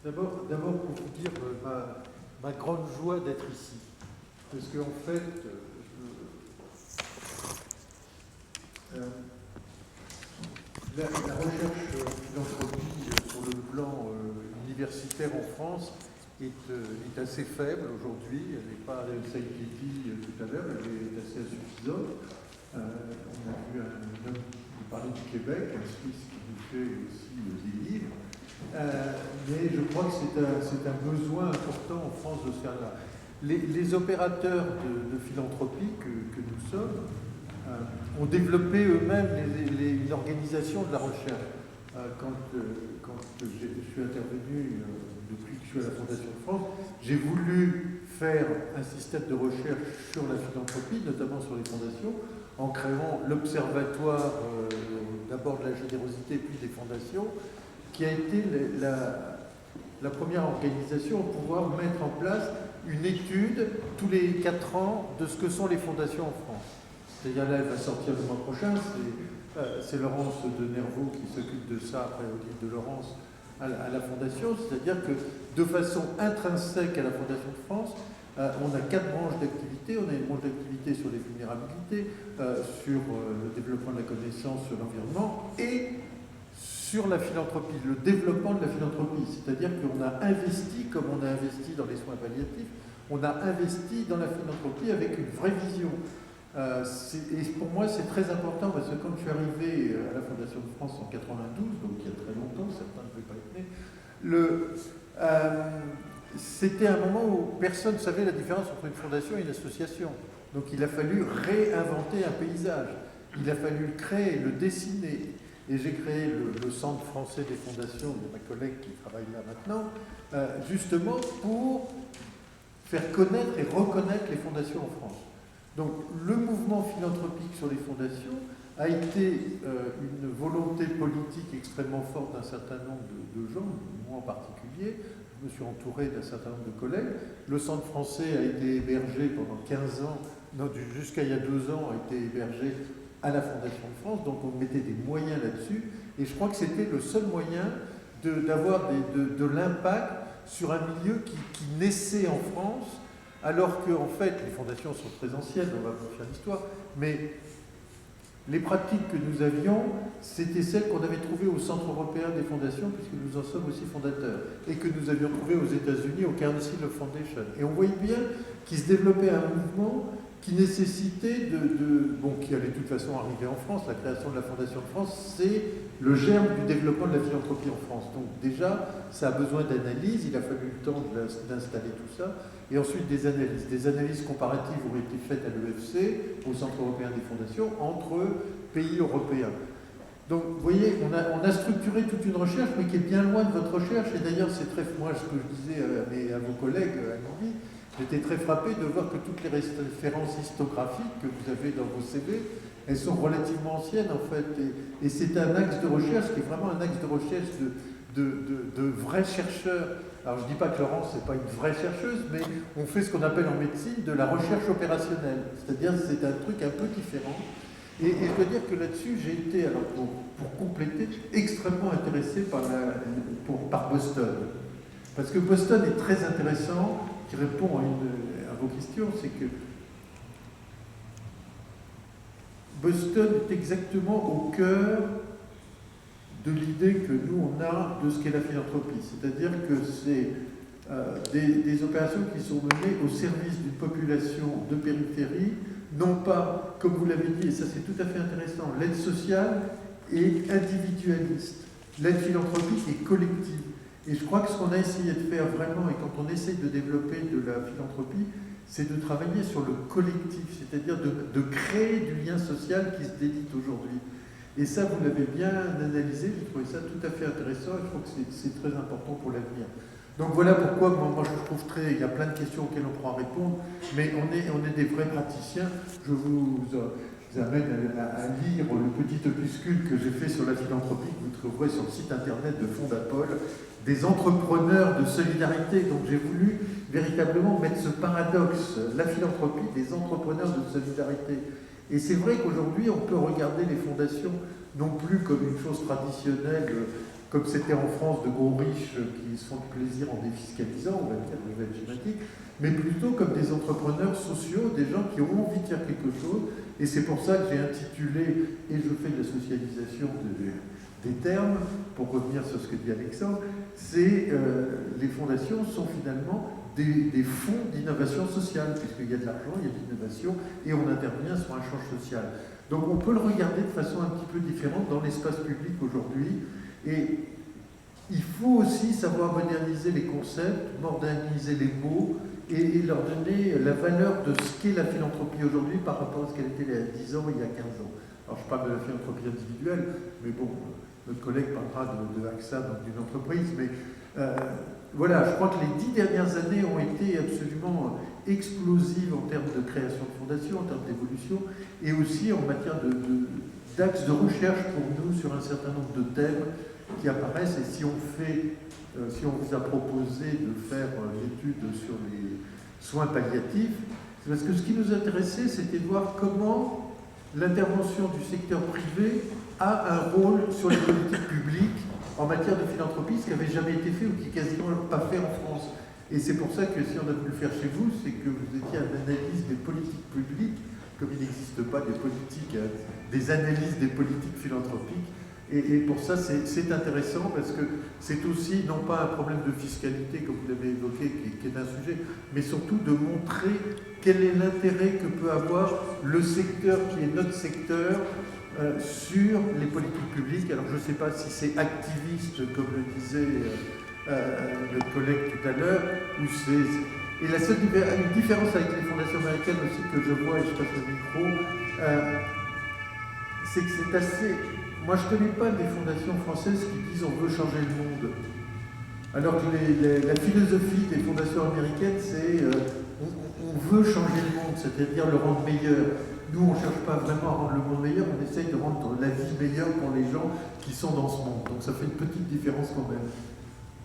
D'abord pour vous dire ma grande joie d'être ici. Parce qu'en fait, la recherche philanthropie sur le plan universitaire en France est assez faible aujourd'hui. Elle n'est pas, ça a été dit tout à l'heure, elle est assez insuffisante. On a vu un homme qui parlait du Québec, un Suisse qui nous fait aussi des livres. Mais je crois que c'est un besoin important en France de ce cas-là. Les opérateurs de philanthropie que nous sommes ont développé eux-mêmes une organisation de la recherche. Quand je suis intervenu depuis que je suis à la Fondation de France, j'ai voulu faire un système de recherche sur la philanthropie, notamment sur les fondations, en créant l'observatoire d'abord de la générosité puis des fondations, qui a été la première organisation à pouvoir mettre en place une étude tous les 4 ans de ce que sont les fondations en France. C'est-à-dire là, elle va sortir le mois prochain, c'est Laurence de Nervaux qui s'occupe de ça, après au livre de Laurence, à la Fondation. C'est-à-dire que de façon intrinsèque à la Fondation de France, on a 4 branches d'activité. On a une branche d'activité sur les vulnérabilités, sur le développement de la connaissance, sur l'environnement, et sur la philanthropie, le développement de la philanthropie. C'est-à-dire qu'on a investi, comme on a investi dans les soins palliatifs, on a investi dans la philanthropie avec une vraie vision. Et pour moi, c'est très important, parce que quand je suis arrivé à la Fondation de France en 92, donc il y a très longtemps, certains ne pouvaient pas être nés, c'était un moment où personne ne savait la différence entre une fondation et une association. Donc il a fallu réinventer un paysage. Il a fallu le créer, le dessiner. Et j'ai créé le Centre français des fondations, de ma collègue qui travaille là maintenant, justement pour faire connaître et reconnaître les fondations en France. Donc le mouvement philanthropique sur les fondations a été une volonté politique extrêmement forte d'un certain nombre de gens, moi en particulier. Je me suis entouré d'un certain nombre de collègues. Le Centre français a été hébergé pendant 15 ans, non, jusqu'à il y a 2 ans, a été hébergé à la Fondation de France, donc on mettait des moyens là-dessus, et je crois que c'était le seul moyen d'avoir de l'impact sur un milieu qui naissait en France, alors qu'en fait, les fondations sont très anciennes, on va vous faire l'histoire, mais les pratiques que nous avions, c'était celles qu'on avait trouvées au Centre européen des fondations, puisque nous en sommes aussi fondateurs, et que nous avions trouvées aux États-Unis, au Council of Foundation. Et on voyait bien qu'il se développait un mouvement qui nécessitait qui allait de toute façon arriver en France. La création de la Fondation de France, c'est le germe du développement de la philanthropie en France. Donc déjà, ça a besoin d'analyse, il a fallu le temps d'installer tout ça, et ensuite des analyses. Des analyses comparatives ont été faites à l'EFC, au Centre européen des fondations, entre pays européens. Donc, vous voyez, on a structuré toute une recherche, mais qui est bien loin de votre recherche, et d'ailleurs, c'est très, moi, ce que je disais à vos collègues à Londres, j'étais très frappé de voir que toutes les références historiographiques que vous avez dans vos CV, elles sont relativement anciennes en fait. Et c'est un axe de recherche qui est vraiment un axe de recherche de vrais chercheurs. Alors je ne dis pas que Laurence n'est pas une vraie chercheuse, mais on fait ce qu'on appelle en médecine de la recherche opérationnelle. C'est-à-dire c'est un truc un peu différent. Et je dois dire que là-dessus, j'ai été, alors pour compléter, extrêmement intéressé par Boston. Parce que Boston est très intéressant, qui répond à vos questions, c'est que Boston est exactement au cœur de l'idée que nous, on a de ce qu'est la philanthropie. C'est-à-dire que c'est des opérations qui sont menées au service d'une population de périphérie, non pas, comme vous l'avez dit, et ça c'est tout à fait intéressant, l'aide sociale est individualiste, l'aide philanthropique est collective. Et je crois que ce qu'on a essayé de faire vraiment, et quand on essaye de développer de la philanthropie, c'est de travailler sur le collectif, c'est-à-dire de créer du lien social qui se délite aujourd'hui. Et ça, vous l'avez bien analysé, j'ai trouvé ça tout à fait intéressant, et je crois que c'est très important pour l'avenir. Donc voilà pourquoi, moi je trouve il y a plein de questions auxquelles on pourra répondre, mais on est des vrais praticiens. Je vous amène à lire le petit opuscule que j'ai fait sur la philanthropie, que vous trouverez sur le site internet de Fondapol, des entrepreneurs de solidarité. Donc j'ai voulu véritablement mettre ce paradoxe, la philanthropie des entrepreneurs de solidarité. Et c'est vrai qu'aujourd'hui, on peut regarder les fondations non plus comme une chose traditionnelle, comme c'était en France de gros riches qui se font plaisir en défiscalisant, on va dire, je vais être schématique, mais plutôt comme des entrepreneurs sociaux, des gens qui ont envie de faire quelque chose. Et c'est pour ça que j'ai intitulé, et je fais de la socialisation des termes, pour revenir sur ce que dit Alexandre, c'est les fondations sont finalement des fonds d'innovation sociale, puisqu'il y a de l'argent, il y a de l'innovation, et on intervient sur un champ social. Donc on peut le regarder de façon un petit peu différente dans l'espace public aujourd'hui, et il faut aussi savoir moderniser les concepts, moderniser les mots, et leur donner la valeur de ce qu'est la philanthropie aujourd'hui par rapport à ce qu'elle était il y a 10 ans, il y a 15 ans. Alors je parle de la philanthropie individuelle, mais bon, notre collègue parlera de AXA, donc d'une entreprise, mais voilà, je crois que les 10 dernières années ont été absolument explosives en termes de création de fondations, en termes d'évolution, et aussi en matière d'axes de recherche pour nous sur un certain nombre de thèmes qui apparaissent. Et si on vous a proposé de faire l'étude sur les soins palliatifs, c'est parce que ce qui nous intéressait, c'était de voir comment l'intervention du secteur privé a un rôle sur les politiques publiques en matière de philanthropie, ce qui n'avait jamais été fait ou qui n'est quasiment pas fait en France. Et c'est pour ça que si on a voulu le faire chez vous, c'est que vous étiez à l'analyse des politiques publiques, comme il n'existe pas des analyses des politiques philanthropiques. Et pour ça, c'est intéressant parce que c'est aussi, non pas un problème de fiscalité, comme vous l'avez évoqué, qui est un sujet, mais surtout de montrer quel est l'intérêt que peut avoir le secteur qui est notre secteur sur les politiques publiques. Alors je ne sais pas si c'est activiste, comme le disait notre collègue tout à l'heure, ou c'est... Et la seule différence avec les fondations américaines aussi que je vois, et je passe le micro, c'est que c'est assez... Moi, je ne connais pas des fondations françaises qui disent on veut changer le monde. Alors que la philosophie des fondations américaines, c'est on veut changer le monde, c'est-à-dire le rendre meilleur. Nous, on ne cherche pas vraiment à rendre le monde meilleur, on essaye de rendre la vie meilleure pour les gens qui sont dans ce monde. Donc ça fait une petite différence quand même.